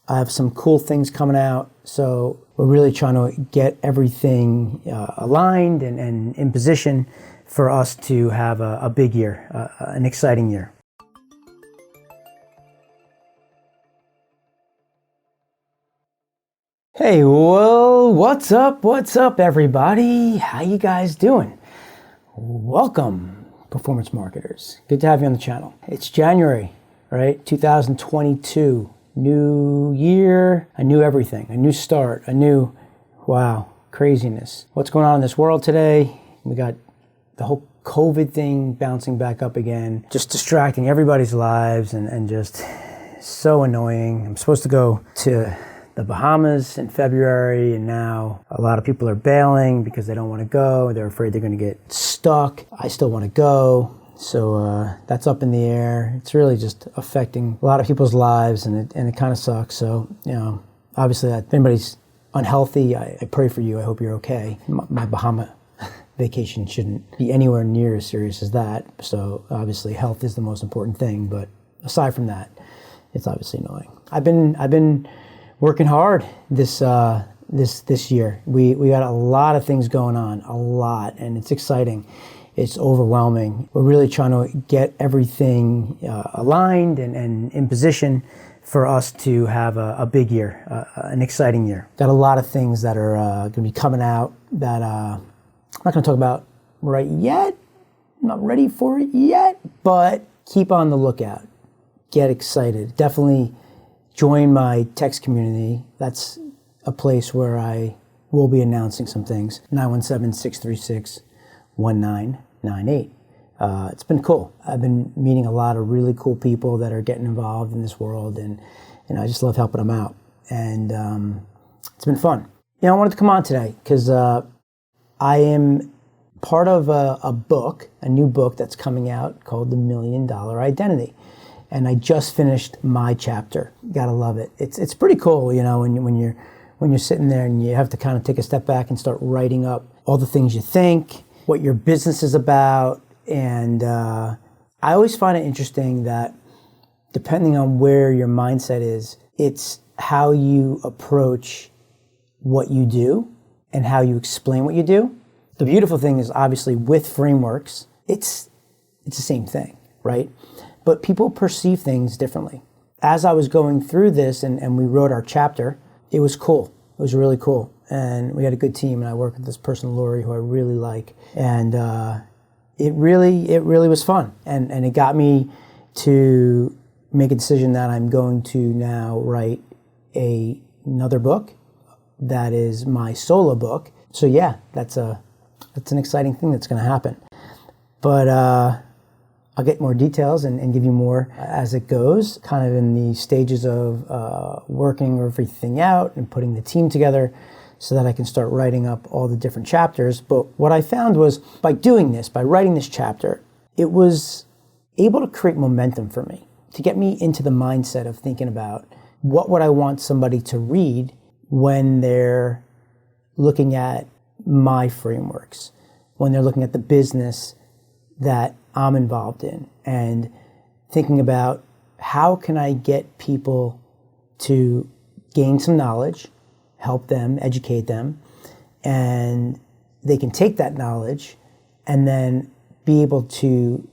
I have some cool things coming out. So we're really trying to get everything aligned and in position for us to have a big year, an exciting year. Hey, well, what's up, everybody? How you guys doing? Welcome, performance marketers. Good to have you on the channel. It's January, right? 2022, new year, a new everything, a new start, wow, craziness. What's going on in this world today? We got the whole COVID thing bouncing back up again, just distracting everybody's lives and just so annoying. I'm supposed to go to the Bahamas in February, and now a lot of people are bailing because they don't want to go. They're afraid they're going to get stuck. I still want to go, so that's up in the air. It's really just affecting a lot of people's lives, and it kind of sucks. So, obviously, if anybody's unhealthy, I pray for you. I hope you're okay. My Bahama vacation shouldn't be anywhere near as serious as that. So, obviously, health is the most important thing. But aside from that, it's obviously annoying. I've been working hard this year. We got a lot of things going on, and it's exciting. It's overwhelming. We're really trying to get everything aligned and in position for us to have a big year, an exciting year. Got a lot of things that are going to be coming out that I'm not going to talk about right yet. I'm not ready for it yet, but keep on the lookout. Get excited. Definitely join my text community. That's a place where I will be announcing some things. 917-636-1998. It's been cool. I've been meeting a lot of really cool people that are getting involved in this world, and I just love helping them out. And it's been fun. I wanted to come on today because I am part of a book, a new book that's coming out called The $1 Million Identity. And I just finished my chapter. Gotta love it. It's pretty cool, when you're sitting there and you have to kind of take a step back and start writing up all the things you think, what your business is about. And I always find it interesting that depending on where your mindset is, it's how you approach what you do and how you explain what you do. The beautiful thing is obviously with frameworks, it's the same thing, right? But people perceive things differently. As I was going through this and we wrote our chapter, it was cool. It was really cool. And we had a good team, and I worked with this person, Lori, who I really like. And it really was fun. And it got me to make a decision that I'm going to now write another book that is my solo book. So yeah, that's an exciting thing that's going to happen. But I'll get more details and give you more as it goes, kind of in the stages of working everything out and putting the team together so that I can start writing up all the different chapters. But what I found was by writing this chapter, it was able to create momentum for me, to get me into the mindset of thinking about what would I want somebody to read when they're looking at my frameworks, when they're looking at the business that I'm involved in, and thinking about how can I get people to gain some knowledge, help them, educate them, and they can take that knowledge and then be able to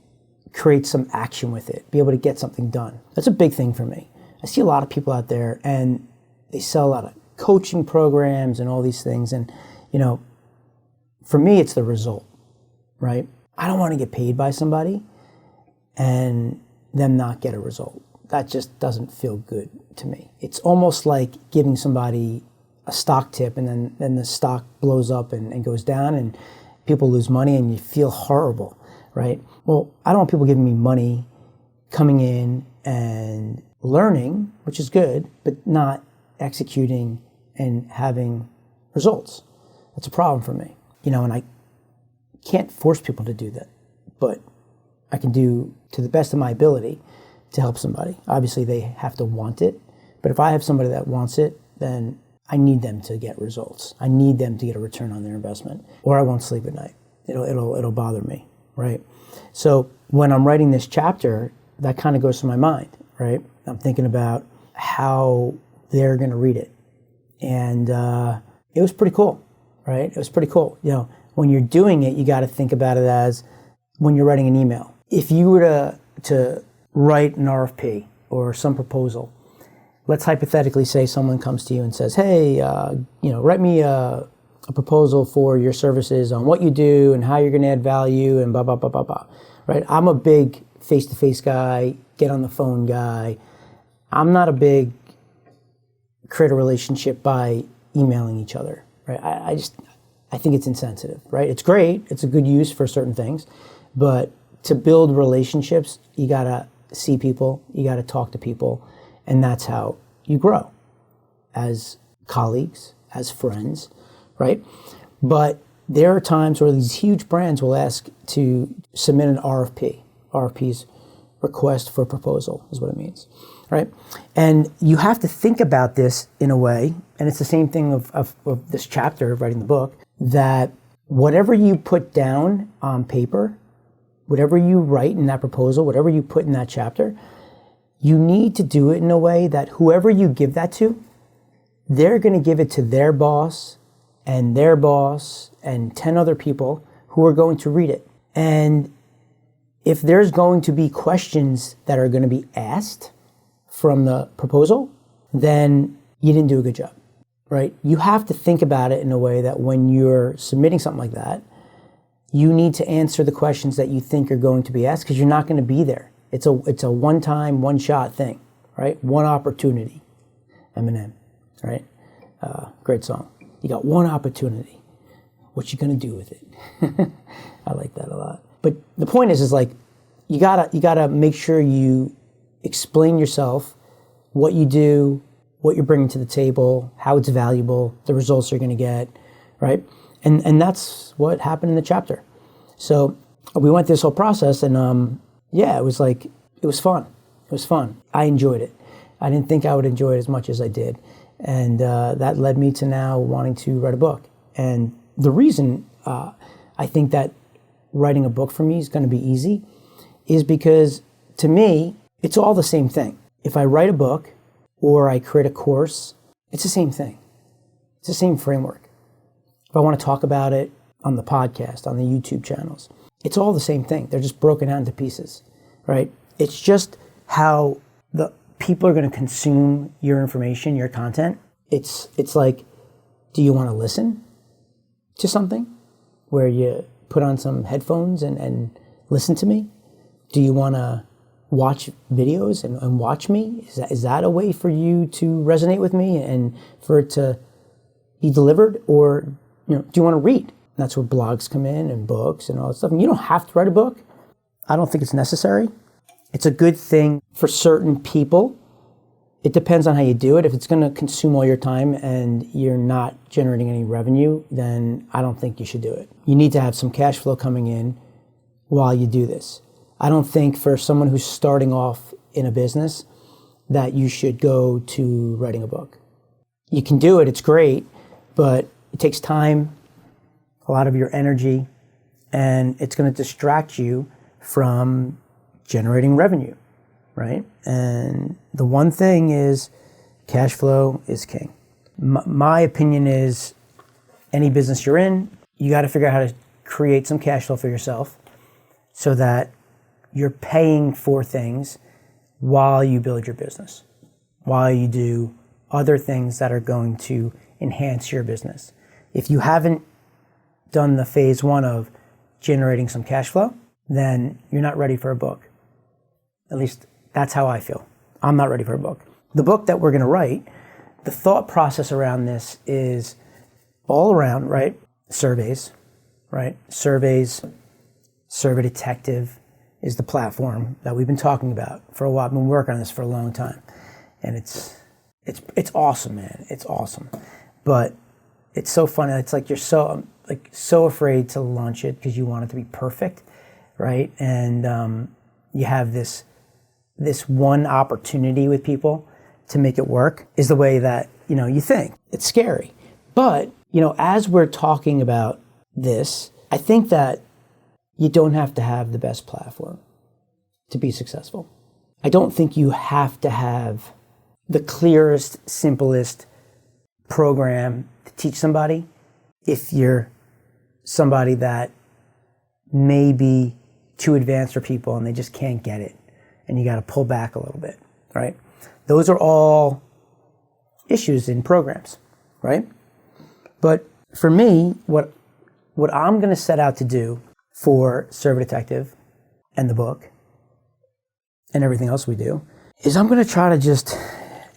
create some action with it, be able to get something done. That's a big thing for me. I see a lot of people out there and they sell a lot of coaching programs and all these things, and for me it's the result, right? I don't want to get paid by somebody and them not get a result. That just doesn't feel good to me. It's almost like giving somebody a stock tip and then the stock blows up and goes down and people lose money and you feel horrible, right? Well, I don't want people giving me money, coming in and learning, which is good, but not executing and having results. That's a problem for me. And I can't force people to do that, but I can do to the best of my ability to help somebody. Obviously, they have to want it, but if I have somebody that wants it, then I need them to get results. I need them to get a return on their investment, or I won't sleep at night. It'll bother me, right? So when I'm writing this chapter, that kind of goes to my mind, right? I'm thinking about how they're going to read it. And it was pretty cool, right? It was pretty cool. When you're doing it, you got to think about it as when you're writing an email. If you were to write an RFP or some proposal, let's hypothetically say someone comes to you and says, hey, write me a proposal for your services on what you do and how you're going to add value and blah, blah, blah, blah, blah, right? I'm a big face-to-face guy, get on the phone guy. I'm not a big create a relationship by emailing each other, right? I think it's insensitive, right? It's great. It's a good use for certain things, but to build relationships, you got to see people, you got to talk to people, and that's how you grow as colleagues, as friends, right? But there are times where these huge brands will ask to submit an RFP. RFP's request for proposal is what it means, right? And you have to think about this in a way, and it's the same thing of this chapter of writing the book, that whatever you put down on paper, whatever you write in that proposal, whatever you put in that chapter, you need to do it in a way that whoever you give that to, they're going to give it to their boss and 10 other people who are going to read it. And if there's going to be questions that are going to be asked from the proposal, then you didn't do a good job, right? You have to think about it in a way that when you're submitting something like that, you need to answer the questions that you think are going to be asked because you're not going to be there. It's a one-time, one-shot thing, right? One opportunity. Eminem, right? Great song. You got one opportunity. What you gonna do with it? I like that a lot. But the point is like you gotta make sure you explain yourself, what you do, what you're bringing to the table, how it's valuable, the results you're gonna get, right? And that's what happened in the chapter. So we went through this whole process, and it was fun. It was fun. I enjoyed it. I didn't think I would enjoy it as much as I did. And that led me to now wanting to write a book. And the reason I think that writing a book for me is going to be easy is because, to me, it's all the same thing. If I write a book or I create a course, it's the same thing. It's the same framework. If I want to talk about it on the podcast, on the YouTube channels, it's all the same thing. They're just broken down into pieces, right? It's just how the people are going to consume your information, your content. It's like, do you want to listen to something where you put on some headphones and listen to me? Do you want to watch videos and watch me? Is that a way for you to resonate with me and for it to be delivered? Or do you want to read? That's where blogs come in and books and all that stuff. And you don't have to write a book. I don't think it's necessary. It's a good thing for certain people. It depends on how you do it. If it's going to consume all your time and you're not generating any revenue, then I don't think you should do it. You need to have some cash flow coming in while you do this. I don't think for someone who's starting off in a business that you should go to writing a book. You can do it, it's great, but it takes time, a lot of your energy, and it's going to distract you from generating revenue, right? And the one thing is cash flow is king. My opinion is any business you're in, you got to figure out how to create some cash flow for yourself so that you're paying for things while you build your business, while you do other things that are going to enhance your business. If you haven't done the phase one of generating some cash flow, then you're not ready for a book. At least that's how I feel. I'm not ready for a book. The book that we're going to write, the thought process around this is all around, right? Surveys, right? Surveys, Survey Detective is the platform that we've been talking about for a while. I've been working on this for a long time. And it's awesome, man. It's awesome. But it's so funny. It's like you're so afraid to launch it because you want it to be perfect, right? And you have this one opportunity with people to make it work is the way that, you think. It's scary. But, as we're talking about this, I think that you don't have to have the best platform to be successful. I don't think you have to have the clearest, simplest program to teach somebody if you're somebody that may be too advanced for people and they just can't get it. And you got to pull back a little bit, right? Those are all issues in programs, right? But for me, what I'm going to set out to do for Server Detective and the book and everything else we do is I'm going to try to just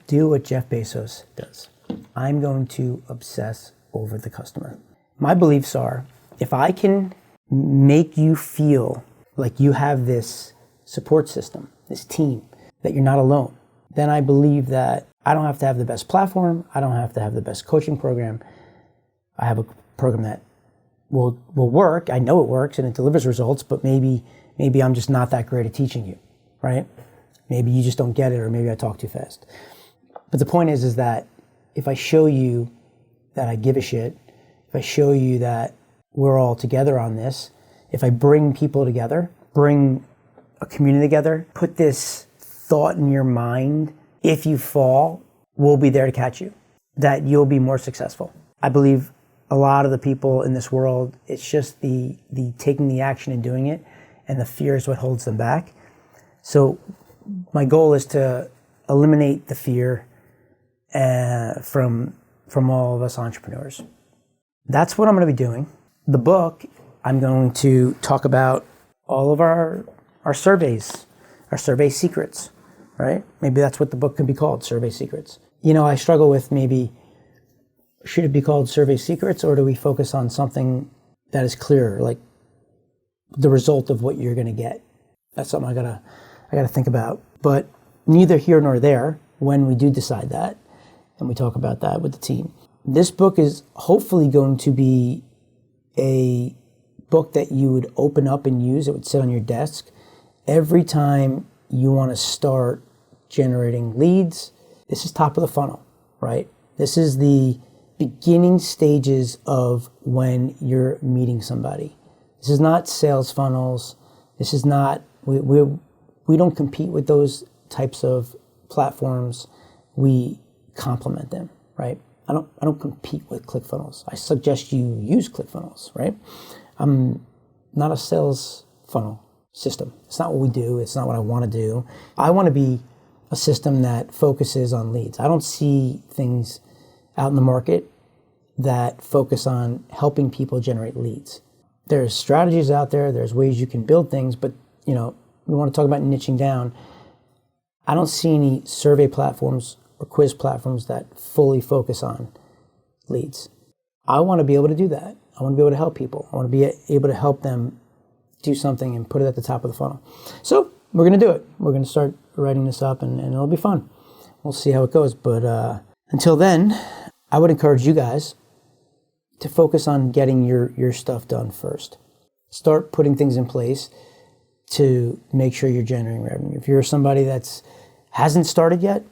do what Jeff Bezos does. I'm going to obsess over the customer. My beliefs are, if I can make you feel like you have this support system, this team, that you're not alone, then I believe that I don't have to have the best platform. I don't have to have the best coaching program. I have a program that will work. I know it works and it delivers results, but maybe I'm just not that great at teaching you, right? Maybe you just don't get it, or maybe I talk too fast. But the point is that if I show you that I give a shit, if I show you that we're all together on this, if I bring people together, bring a community together, put this thought in your mind, if you fall, we'll be there to catch you, that you'll be more successful. I believe a lot of the people in this world, it's just the taking the action and doing it, and the fear is what holds them back. So my goal is to eliminate the fear from all of us entrepreneurs. That's what I'm going to be doing. The book, I'm going to talk about all of our surveys, our survey secrets, right? Maybe that's what the book can be called, Survey Secrets. You know, I struggle with maybe, should it be called Survey Secrets, or do we focus on something that is clearer, like the result of what you're going to get? That's something I gotta think about. But neither here nor there when we do decide that, and we talk about that with the team. This book is hopefully going to be a book that you would open up and use. It would sit on your desk every time you want to start generating leads. This is top of the funnel, right? This is the beginning stages of when you're meeting somebody. This is not sales funnels. This is not, we don't compete with those types of platforms. We complement them, right? I don't compete with ClickFunnels. I suggest you use ClickFunnels, right? I'm not a sales funnel system. It's not what we do. It's not what I want to do. I want to be a system that focuses on leads. I don't see things out in the market that focus on helping people generate leads. There's strategies out there. There's ways you can build things, but we want to talk about niching down. I don't see any survey platforms or quiz platforms that fully focus on leads. I want to be able to do that. I want to be able to help people. I want to be able to help them do something and put it at the top of the funnel. So we're going to do it. We're going to start writing this up, and it'll be fun. We'll see how it goes. But until then, I would encourage you guys to focus on getting your stuff done first. Start putting things in place to make sure you're generating revenue. If you're somebody that's hasn't started yet,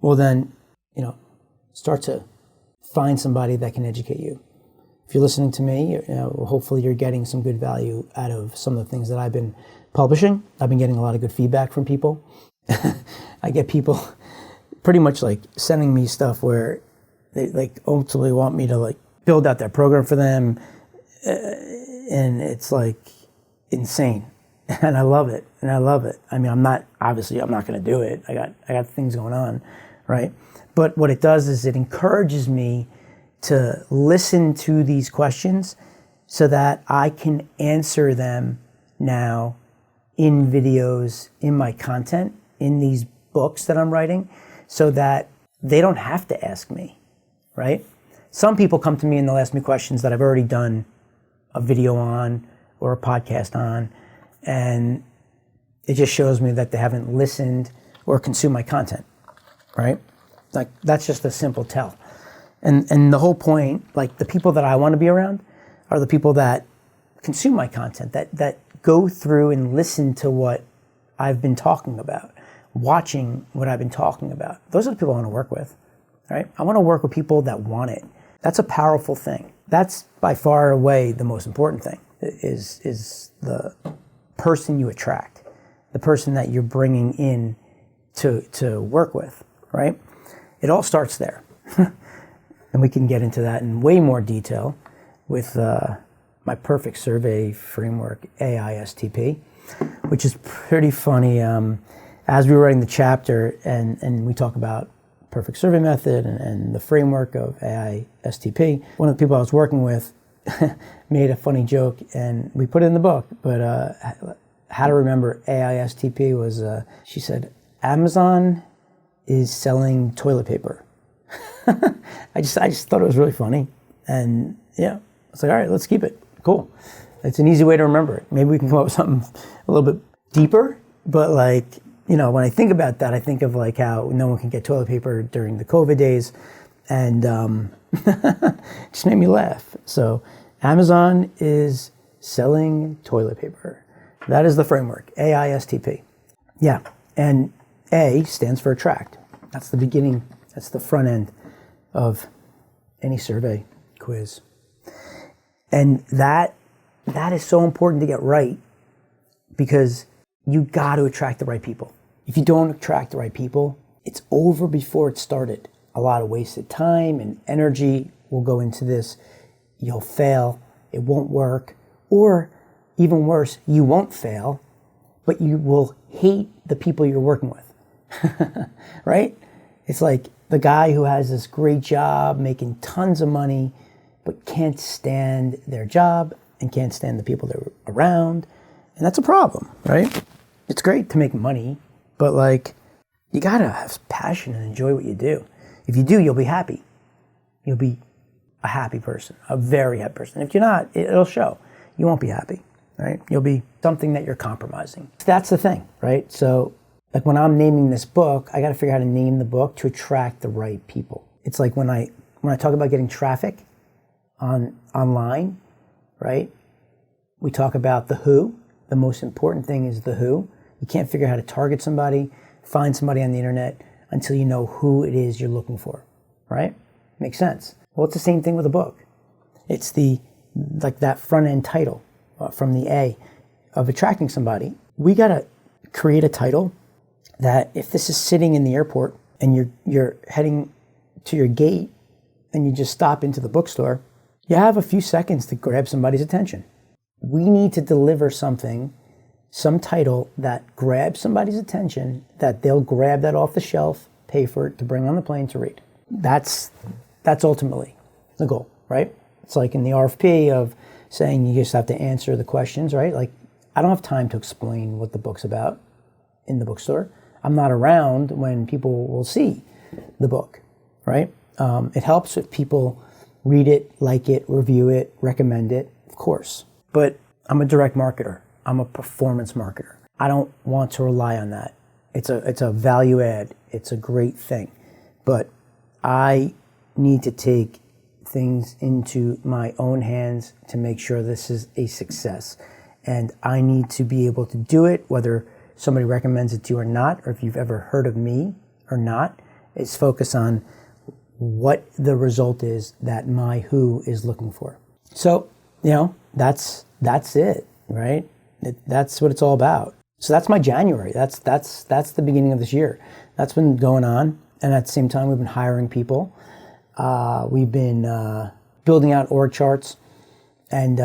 well then, start to find somebody that can educate you. If you're listening to me, hopefully you're getting some good value out of some of the things that I've been publishing. I've been getting a lot of good feedback from people. I get people pretty much like sending me stuff where they ultimately want me to build out their program for them, and it's insane. And I love it. I mean, I'm not going to do it. I got things going on, right? But what it does is it encourages me to listen to these questions so that I can answer them now in videos, in my content, in these books that I'm writing, so that they don't have to ask me, right? Some people come to me and they'll ask me questions that I've already done a video on or a podcast on, and it just shows me that they haven't listened or consumed my content, right? That's just a simple tell. And the whole point, the people that I want to be around are the people that consume my content, that go through and listen to what I've been talking about, watching what I've been talking about. Those are the people I want to work with, right? I want to work with people that want it. That's a powerful thing. That's by far away the most important thing, is the person you attract, the person that you're bringing in to work with. right? It all starts there. And we can get into that in way more detail with my perfect survey framework, AISTP, which is pretty funny. As we were writing the chapter and we talk about perfect survey method and the framework of AISTP, one of the people I was working with made a funny joke, and we put it in the book, but how to remember AISTP was, she said, Amazon is selling toilet paper. I just thought it was really funny. And yeah, I was like, all right, let's keep it. Cool. It's an easy way to remember it. Maybe we can come up with something a little bit deeper, but like, you know, when I think about that, I think of like how no one can get toilet paper during the COVID days, and it just made me laugh. So Amazon is selling toilet paper. That is the framework, AISTP. Yeah, and A stands for attract. That's the beginning, that's the front end of any survey quiz. And that is so important to get right, because you got to attract the right people. If you don't attract the right people, it's over before it started. A lot of wasted time and energy will go into this. You'll fail, it won't work, or even worse, you won't fail, but you will hate the people you're working with, right? It's like the guy who has this great job, making tons of money, but can't stand their job and can't stand the people they're around. And that's a problem, right? It's great to make money, but like, you gotta have passion and enjoy what you do. If you do, you'll be happy. You'll be a happy person, a very happy person. If you're not, it'll show. You won't be happy, right? You'll be something that you're compromising. That's the thing, right? So like when I'm naming this book, I gotta figure out how to name the book to attract the right people. It's like when I talk about getting traffic online, right? We talk about the who. The most important thing is the who. You can't figure out how to target somebody, find somebody on the internet until you know who it is you're looking for, right? Makes sense. Well, it's the same thing with a book. It's like that front end title from the A of attracting somebody. We gotta create a title that if this is sitting in the airport and you're heading to your gate and you just stop into the bookstore, you have a few seconds to grab somebody's attention. We need to deliver something, some title that grabs somebody's attention, that they'll grab that off the shelf, pay for it to bring on the plane to read. That's ultimately the goal, right? It's like in the RFP of saying you just have to answer the questions, right? Like, I don't have time to explain what the book's about in the bookstore. I'm not around when people will see the book, right? It helps if people read it, like it, review it, recommend it, of course. But I'm a direct marketer. I'm a performance marketer. I don't want to rely on that. It's a value add. It's a great thing. But I need to take things into my own hands to make sure this is a success. And I need to be able to do it, whether somebody recommends it to you or not, or if you've ever heard of me or not. It's focus on what the result is that my who is looking for. So, you know, that's it, right? That's what it's all about. So that's my January. That's the beginning of this year. That's been going on. And at the same time, we've been hiring people. We've been building out org charts and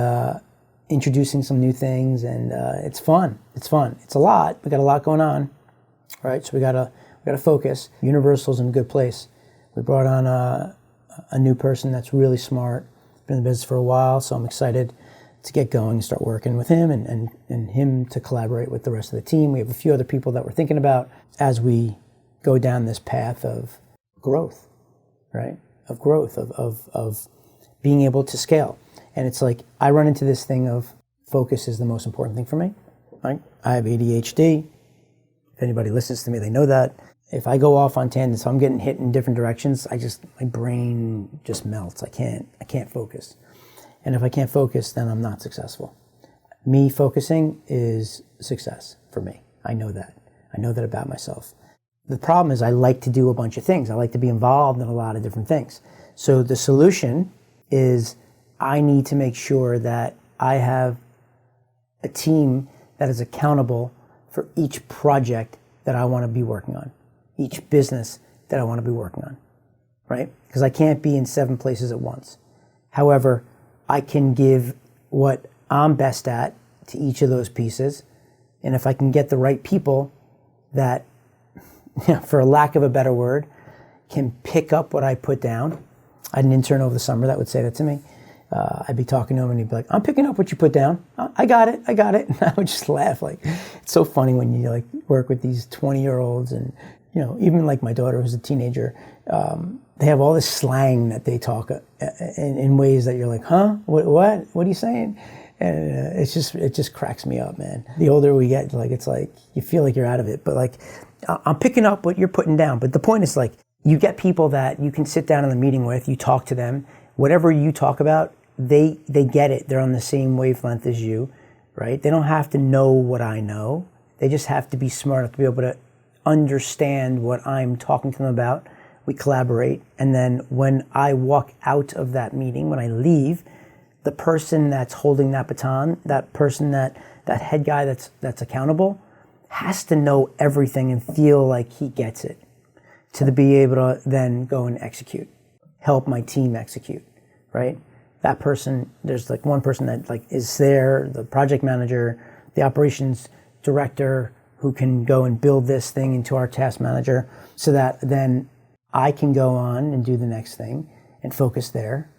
introducing some new things. And it's fun. It's fun. It's a lot. We got a lot going on, right? So we gotta focus. Universal's in a good place. We brought on a new person that's really smart. Been in the business for a while, so I'm excited to get going and start working with him and him to collaborate with the rest of the team. We have a few other people that we're thinking about as we go down this path of growth, right? Of growth, of being able to scale. And it's like, I run into this thing of focus is the most important thing for me, right? I have ADHD. If anybody listens to me, they know that. If I go off on tangents, if I'm getting hit in different directions, my brain just melts. I can't focus. And if I can't focus, then I'm not successful. Me focusing is success for me. I know that. I know that about myself. The problem is I like to do a bunch of things. I like to be involved in a lot of different things. So the solution is I need to make sure that I have a team that is accountable for each project that I want to be working on, each business that I want to be working on, right? Because I can't be in 7 places at once. However, I can give what I'm best at to each of those pieces. And if I can get the right people that, for a lack of a better word, can pick up what I put down. I had an intern over the summer that would say that to me. I'd be talking to him and he'd be like, I'm picking up what you put down. I got it. And I would just laugh. Like, it's so funny when you like work with these 20-year-olds and, even like my daughter who's a teenager, they have all this slang that they talk in ways that you're like, huh? What are you saying? And it just cracks me up, man. The older we get, like, it's like, you feel like you're out of it. But like, I'm picking up what you're putting down. But the point is, like, you get people that you can sit down in the meeting with, you talk to them, whatever you talk about, they get it. They're on the same wavelength as you, right? They don't have to know what I know. They just have to be smart enough to be able to understand what I'm talking to them about. We collaborate. And then when I walk out of that meeting, when I leave, the person that's holding that baton, that person, that head guy that's accountable, has to know everything and feel like he gets it to be able to then go and execute, help my team execute, right? That person, there's like one person that like is there, the project manager, the operations director, who can go and build this thing into our task manager so that then I can go on and do the next thing and focus there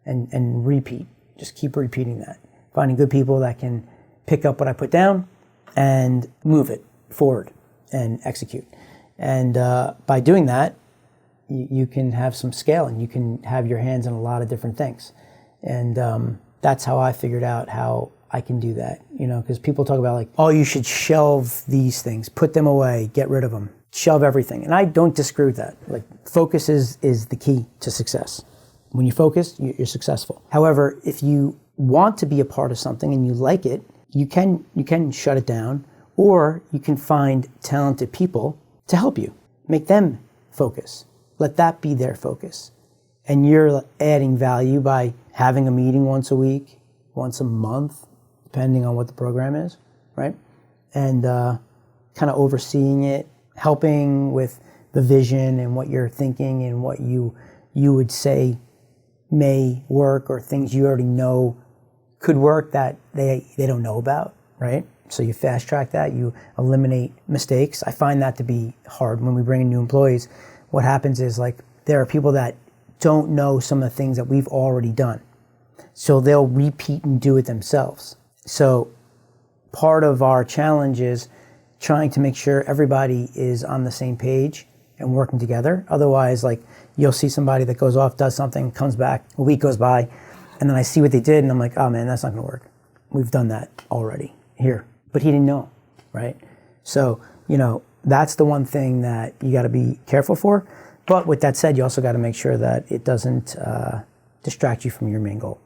and repeat. Just keep repeating that. Finding good people that can pick up what I put down and move it forward and execute. And by doing that, you can have some scale and you can have your hands in a lot of different things. And that's how I figured out how I can do that, because people talk about like, oh, you should shelve these things, put them away, get rid of them, shelve everything. And I don't disagree with that. Like, focus is the key to success. When you focus, you're successful. However, if you want to be a part of something and you like it, you can shut it down, or you can find talented people to help you. Make them focus. Let that be their focus. And you're adding value by having a meeting once a week, once a month, depending on what the program is, right? And kind of overseeing it, helping with the vision and what you're thinking and what you would say may work, or things you already know could work that they don't know about, right? So you fast track that, you eliminate mistakes. I find that to be hard when we bring in new employees. What happens is, like, there are people that don't know some of the things that we've already done. So they'll repeat and do it themselves. So part of our challenge is trying to make sure everybody is on the same page and working together. Otherwise, like, you'll see somebody that goes off, does something, comes back, a week goes by, and then I see what they did, and I'm like, oh man, that's not gonna work. We've done that already here. But he didn't know, right? So, that's the one thing that you gotta be careful for. But with that said, you also gotta make sure that it doesn't distract you from your main goal.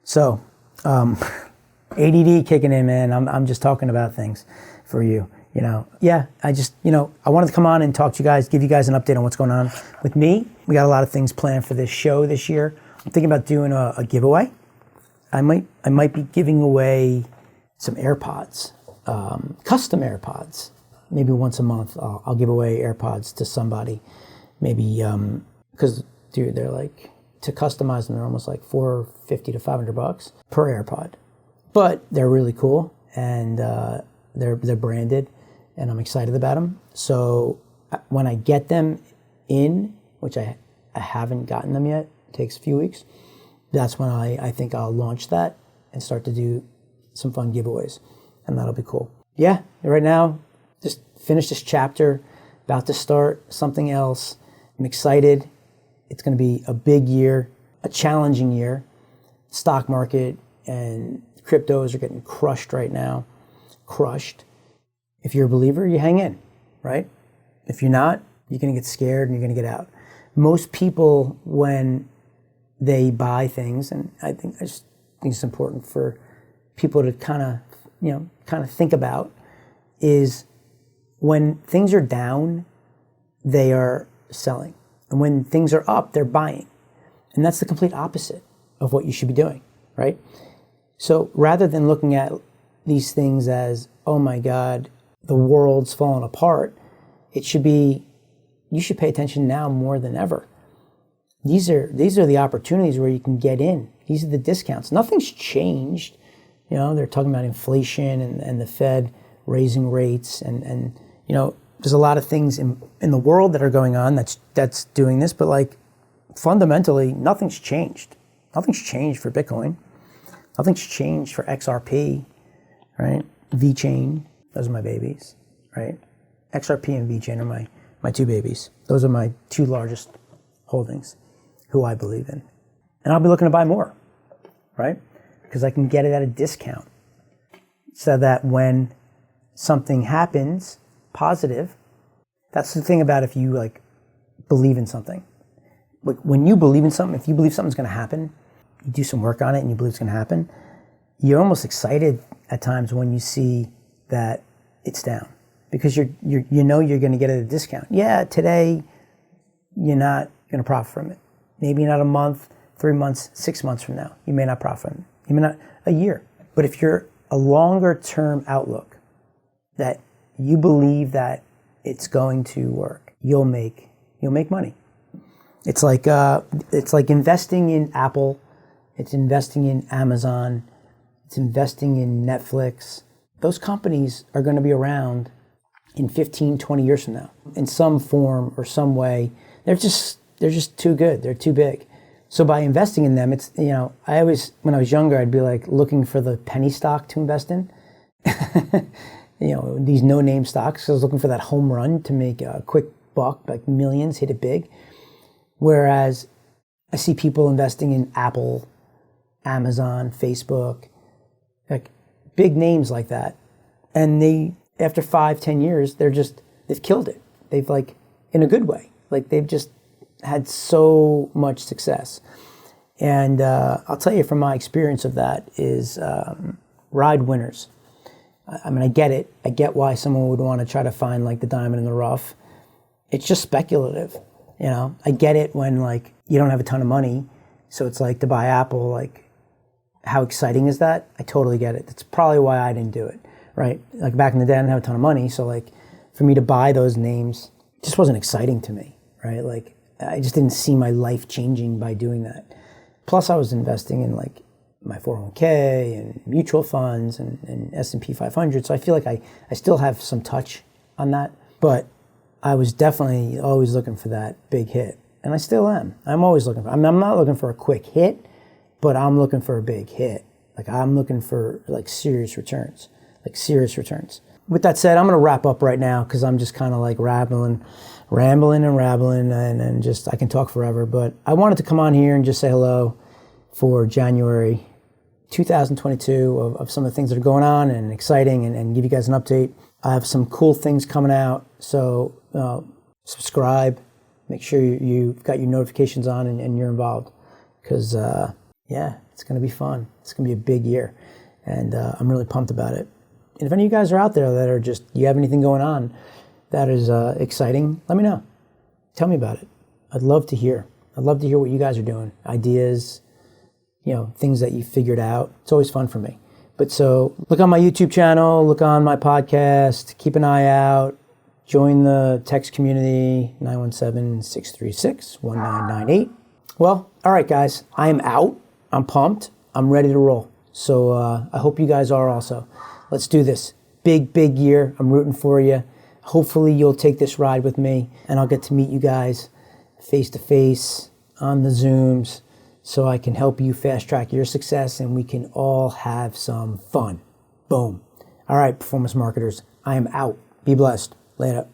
So, ADD kicking in, man. I'm just talking about things for you. I wanted to come on and talk to you guys, give you guys an update on what's going on with me. We got a lot of things planned for this show this year. I'm thinking about doing a giveaway. I might be giving away some AirPods, custom AirPods. Maybe once a month, I'll give away AirPods to somebody. Maybe because, dude, they're like, to customize them, they're almost like $450 to $500 per AirPod. But they're really cool, and they're branded, and I'm excited about them. So when I get them in, which I haven't gotten them yet, it takes a few weeks, that's when I think I'll launch that and start to do some fun giveaways, and that'll be cool. Yeah, right now, just finished this chapter, about to start something else. I'm excited. It's going to be a big year, a challenging year. Stock market and cryptos are getting crushed right now. Crushed. If you're a believer, you hang in, right? If you're not, you're going to get scared and you're going to get out. Most people, when they buy things, and I just think it's important for people to kind of think about, is when things are down, they are selling. And when things are up, they're buying. And that's the complete opposite of what you should be doing, right? So rather than looking at these things as, oh my God, the world's falling apart, it should be, you should pay attention now more than ever. These are the opportunities where you can get in. These are the discounts. Nothing's changed. You know, they're talking about inflation and the Fed raising rates and you know, there's a lot of things in the world that are going on that's doing this, but like fundamentally nothing's changed. Nothing's changed for Bitcoin. Nothing's changed for XRP, right? VeChain, those are my babies, right? XRP and VeChain are my two babies. Those are my two largest holdings, who I believe in. And I'll be looking to buy more, right? Because I can get it at a discount. So that when something happens positive, that's the thing about if you like believe in something. Like when you believe in something, if you believe something's going to happen, you do some work on it and you believe it's going to happen, you're almost excited at times when you see that it's down because you know you're going to get it at a discount. Yeah, today you're not going to profit from it. Maybe not a month, 3 months, 6 months from now, you may not profit from it. You may not a year. But if you're a longer term outlook that you believe that it's going to work, you'll make money. It's like investing in Apple. It's investing in Amazon. It's investing in Netflix. Those companies are going to be around in 15, 20 years from now in some form or some way. They're just too good. They're too big. So by investing in them, it's, you know, I always, when I was younger, I'd be like looking for the penny stock to invest in. You know, these no-name stocks. I was looking for that home run to make a quick buck, like millions, hit it big. Whereas I see people investing in Apple, Amazon, Facebook, like big names like that. And they, after 5-10 years, they've killed it. They've like, in a good way, like they've just had so much success. And I'll tell you from my experience of that is ride winners. I mean, I get it. I get why someone would want to try to find like the diamond in the rough. It's just speculative. You know, I get it when like you don't have a ton of money. So it's like to buy Apple, like how exciting is that? I totally get it. That's probably why I didn't do it, right? Like back in the day, I didn't have a ton of money. So like for me to buy those names just wasn't exciting to me, right? Like I just didn't see my life changing by doing that. Plus I was investing in like my 401k and mutual funds and S&P 500. So I feel like I still have some touch on that, but I was definitely always looking for that big hit. And I still am. I'm always looking for, I'm not looking for a quick hit, but I'm looking for a big hit. Like I'm looking for like serious returns. With that said, I'm going to wrap up right now because I'm just kind of like rambling and just, I can talk forever, but I wanted to come on here and just say hello for January 2022 of some of the things that are going on and exciting and give you guys an update. I have some cool things coming out, so subscribe. Make sure you've got your notifications on and you're involved because, yeah, it's going to be fun. It's going to be a big year, and I'm really pumped about it. And if any of you guys are out there that are just, you have anything going on that is exciting, let me know. Tell me about it. I'd love to hear. I'd love to hear what you guys are doing, ideas, you know, things that you figured out. It's always fun for me. But so look on my YouTube channel, look on my podcast, keep an eye out, join the text community, 917-636-1998. Well, all right, guys, I am out. I'm pumped. I'm ready to roll. So I hope you guys are also. Let's do this. Big year. I'm rooting for you. Hopefully you'll take this ride with me and I'll get to meet you guys face to face on the Zooms so I can help you fast track your success and we can all have some fun. Boom. All right, performance marketers, I am out. Be blessed. Later.